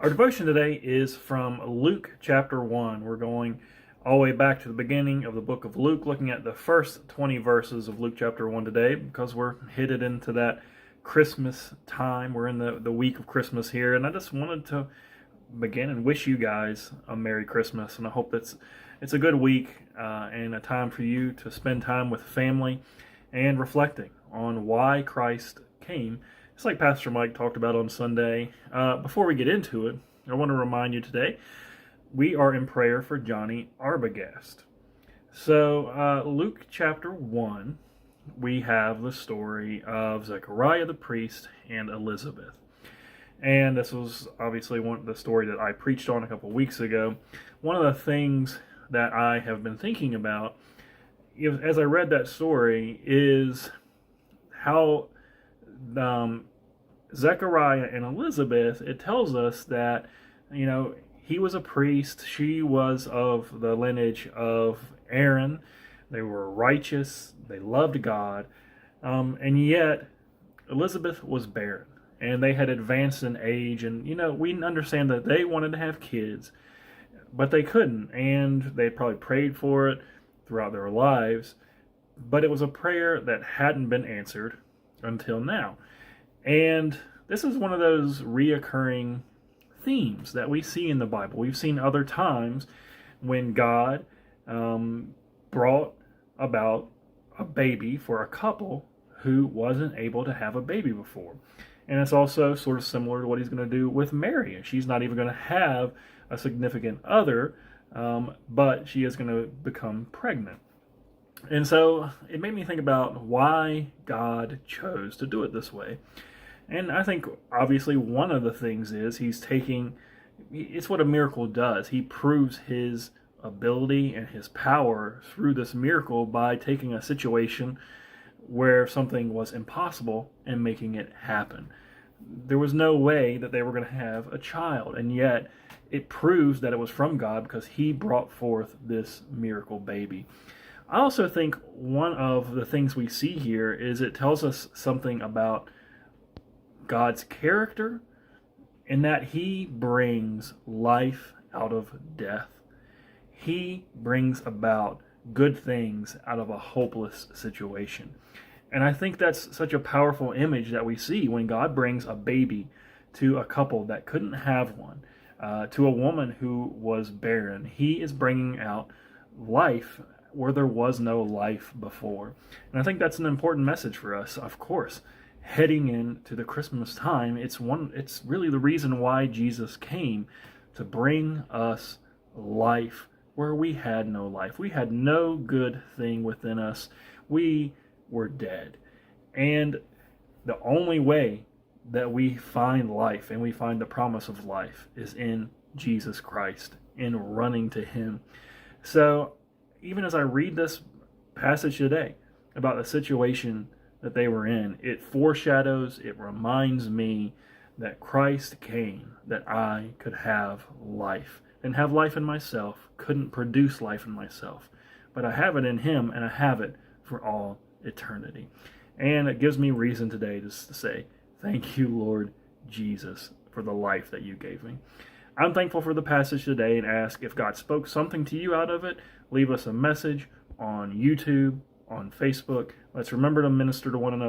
Our devotion today is from Luke chapter 1. We're going all the way back to the beginning of the book of Luke, looking at the first 20 verses of Luke chapter 1 today, because we're headed into that Christmas time. We're in the week of Christmas here, and I just wanted to begin and wish you guys a Merry Christmas, and I hope it's a good week and a time for you to spend time with family and reflecting on why Christ came. It's like Pastor Mike talked about on Sunday. Before we get into it, I want to remind you today, we are in prayer for Johnny Arbogast. So Luke chapter 1, we have the story of Zechariah the priest and Elizabeth. And this was obviously the story that I preached on a couple weeks ago. One of the things that I have been thinking about as I read that story is how Zechariah and Elizabeth, it tells us that, he was a priest, she was of the lineage of Aaron, they were righteous, they loved God, and yet Elizabeth was barren, and they had advanced in age, and, we understand that they wanted to have kids, but they couldn't, and they probably prayed for it throughout their lives, but it was a prayer that hadn't been answered until now. And this is one of those reoccurring themes that we see in the Bible. We've seen other times when God brought about a baby for a couple who wasn't able to have a baby before. And it's also sort of similar to what he's going to do with Mary. She's not even going to have a significant other, but she is going to become pregnant. And so it made me think about why God chose to do it this way. And I think obviously one of the things is it's what a miracle does. He proves his ability and his power through this miracle by taking a situation where something was impossible and making it happen. There was no way that they were going to have a child, and yet it proves that it was from God because he brought forth this miracle baby. I also think one of the things we see here is it tells us something about God's character in that he brings life out of death. He brings about good things out of a hopeless situation. And I think that's such a powerful image that we see when God brings a baby to a couple that couldn't have one, to a woman who was barren. He is bringing out life where there was no life before. And I think that's an important message for us, of course. Heading into the Christmas time, it's really the reason why Jesus came, to bring us life where we had no life. We had no good thing within us. We were dead. And the only way that we find life and we find the promise of life is in Jesus Christ, in running to him. So even as I read this passage today about the situation that they were in, it foreshadows, it reminds me that Christ came that I could have life. And have life in myself, couldn't produce life in myself. But I have it in him, and I have it for all eternity. And it gives me reason today just to say, thank you, Lord Jesus, for the life that you gave me. I'm thankful for the passage today and ask if God spoke something to you out of it. Leave us a message on YouTube, on Facebook. Let's remember to minister to one another.